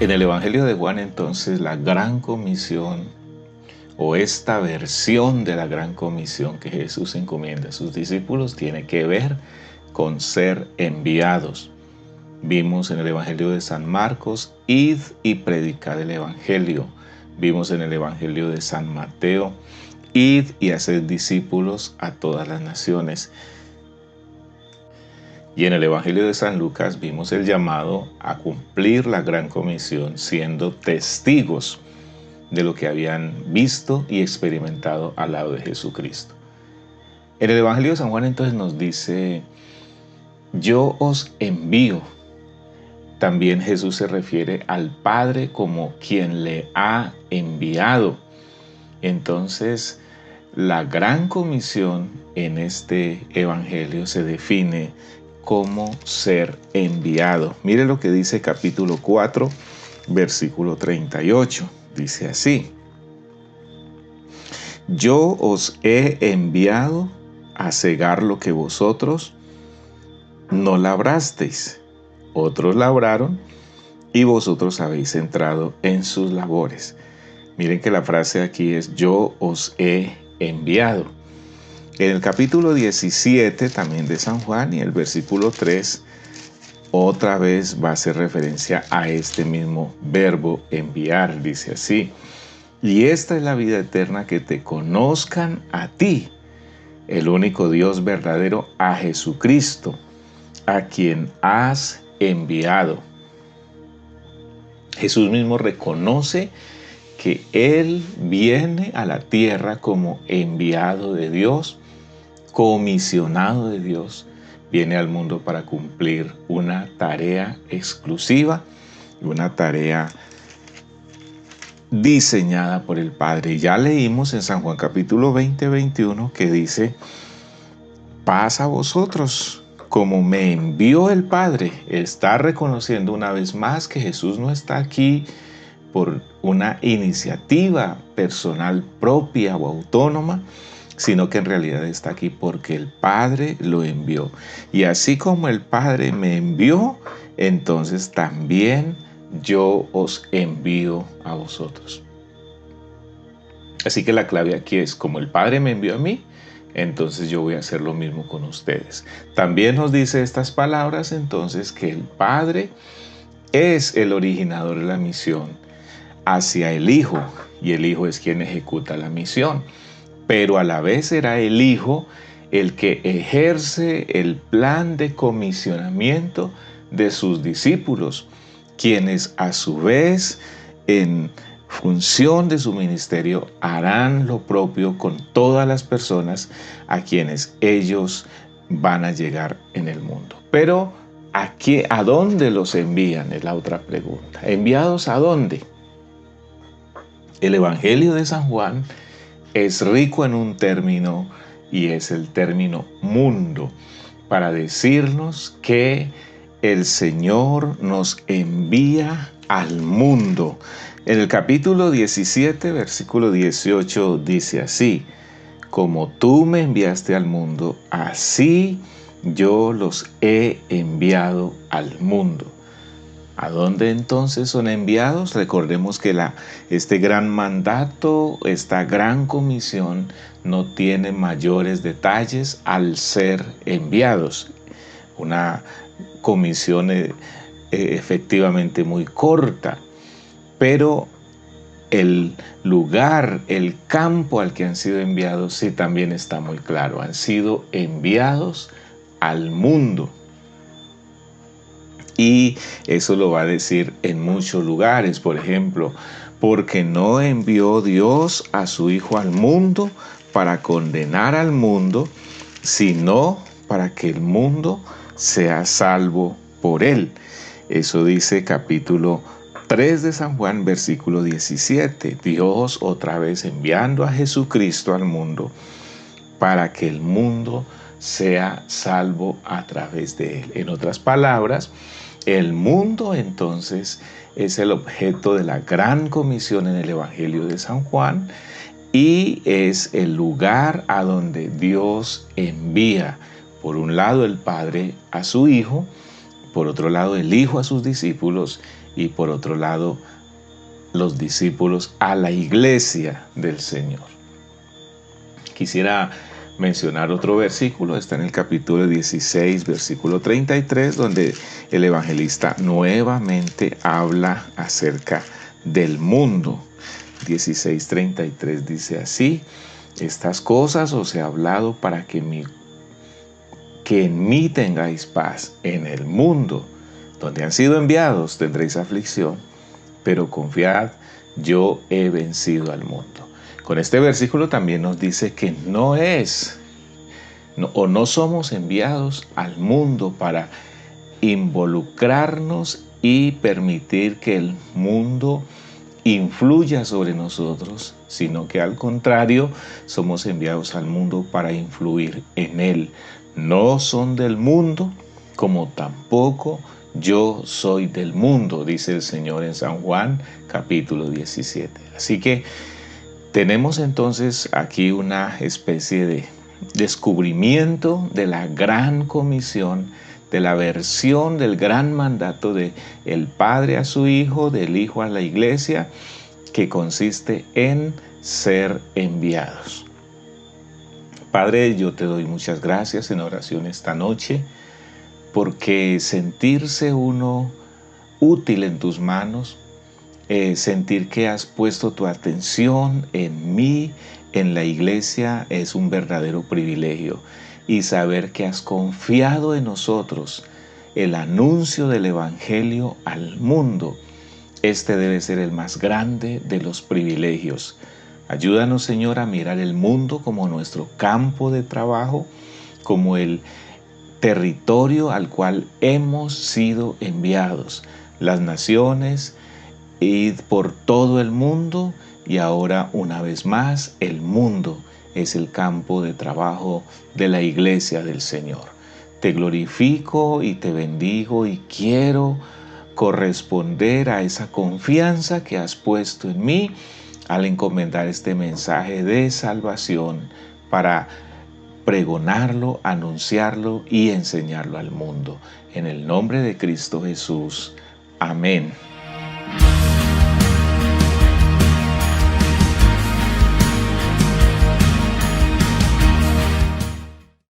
En el Evangelio de Juan, entonces, la gran comisión o esta versión de la gran comisión que Jesús encomienda a sus discípulos tiene que ver con ser enviados. Vimos en el Evangelio de San Marcos, id y predicad el Evangelio. Vimos en el Evangelio de San Mateo, id y haced discípulos a todas las naciones. Y en el Evangelio de San Lucas vimos el llamado a cumplir la gran comisión siendo testigos de lo que habían visto y experimentado al lado de Jesucristo. En el Evangelio de San Juan entonces nos dice, yo os envío. También Jesús se refiere al Padre como quien le ha enviado. Entonces, la gran comisión en este Evangelio se define como ser enviado. Mire lo que dice capítulo 4, versículo 38. Dice así: yo os he enviado a cegar lo que vosotros no labrasteis. Otros labraron y vosotros habéis entrado en sus labores. Miren que la frase aquí es yo os he enviado. En el capítulo 17 también de San Juan y el versículo 3 otra vez va a hacer referencia a este mismo verbo enviar. Dice así: y esta es la vida eterna, que te conozcan a ti, el único Dios verdadero, a Jesucristo, a quien has enviado. Jesús mismo reconoce que Él viene a la tierra como enviado de Dios, comisionado de Dios, viene al mundo para cumplir una tarea exclusiva, una tarea diseñada por el Padre. Ya leímos en San Juan capítulo 20, 21 que dice, paz a vosotros, como me envió el Padre. Está reconociendo una vez más que Jesús no está aquí por una iniciativa personal propia o autónoma, sino que en realidad está aquí porque el Padre lo envió. Y así como el Padre me envió, entonces también yo os envío a vosotros. Así que la clave aquí es, como el Padre me envió a mí, entonces yo voy a hacer lo mismo con ustedes. También nos dice estas palabras entonces que el Padre es el originador de la misión hacia el Hijo, y el Hijo es quien ejecuta la misión. Pero a la vez será el Hijo el que ejerce el plan de comisionamiento de sus discípulos, quienes a su vez, en función de su ministerio, harán lo propio con todas las personas a quienes ellos van a llegar en el mundo. Pero ¿a dónde los envían? Es la otra pregunta. ¿Enviados a dónde? El Evangelio de San Juan es rico en un término, y es el término mundo, para decirnos que el Señor nos envía al mundo. En el capítulo 17, versículo 18 dice así: como tú me enviaste al mundo, así yo los he enviado al mundo. ¿A dónde entonces son enviados? Recordemos que este gran mandato, esta gran comisión, no tiene mayores detalles al ser enviados. Una comisión efectivamente muy corta, pero el lugar, el campo al que han sido enviados sí también está muy claro. Han sido enviados al mundo. Y eso lo va a decir en muchos lugares. Por ejemplo, porque no envió Dios a su Hijo al mundo para condenar al mundo, sino para que el mundo sea salvo por él. Eso dice capítulo 3 de San Juan, versículo 17. Dios otra vez enviando a Jesucristo al mundo para que el mundo sea salvo a través de él. En otras palabras, el mundo entonces es el objeto de la gran comisión en el Evangelio de San Juan y es el lugar a donde Dios envía, por un lado el Padre a su Hijo, por otro lado el Hijo a sus discípulos y por otro lado los discípulos a la iglesia del Señor. Quisiera mencionar otro versículo, está en el capítulo 16, versículo 33, donde el evangelista nuevamente habla acerca del mundo. 16:33 dice así: estas cosas os he hablado para que en mí tengáis paz. En el mundo, donde han sido enviados, tendréis aflicción, pero confiad, yo he vencido al mundo. Con este versículo también nos dice que no somos enviados al mundo para involucrarnos y permitir que el mundo influya sobre nosotros, sino que al contrario, somos enviados al mundo para influir en él. No son del mundo, como tampoco yo soy del mundo, dice el Señor en San Juan capítulo 17. Así que tenemos entonces aquí una especie de descubrimiento de la gran comisión, de la versión del gran mandato de el Padre a su Hijo, del Hijo a la Iglesia, que consiste en ser enviados. Padre, yo te doy muchas gracias en oración esta noche, porque sentirse uno útil en tus manos, sentir que has puesto tu atención en mí, en la iglesia, es un verdadero privilegio. Y saber que has confiado en nosotros el anuncio del Evangelio al mundo, este debe ser el más grande de los privilegios. Ayúdanos, Señor, a mirar el mundo como nuestro campo de trabajo, como el territorio al cual hemos sido enviados. Las naciones, id por todo el mundo, y ahora una vez más el mundo es el campo de trabajo de la iglesia del Señor. Te glorifico y te bendigo y quiero corresponder a esa confianza que has puesto en mí al encomendar este mensaje de salvación para pregonarlo, anunciarlo y enseñarlo al mundo. En el nombre de Cristo Jesús. Amén.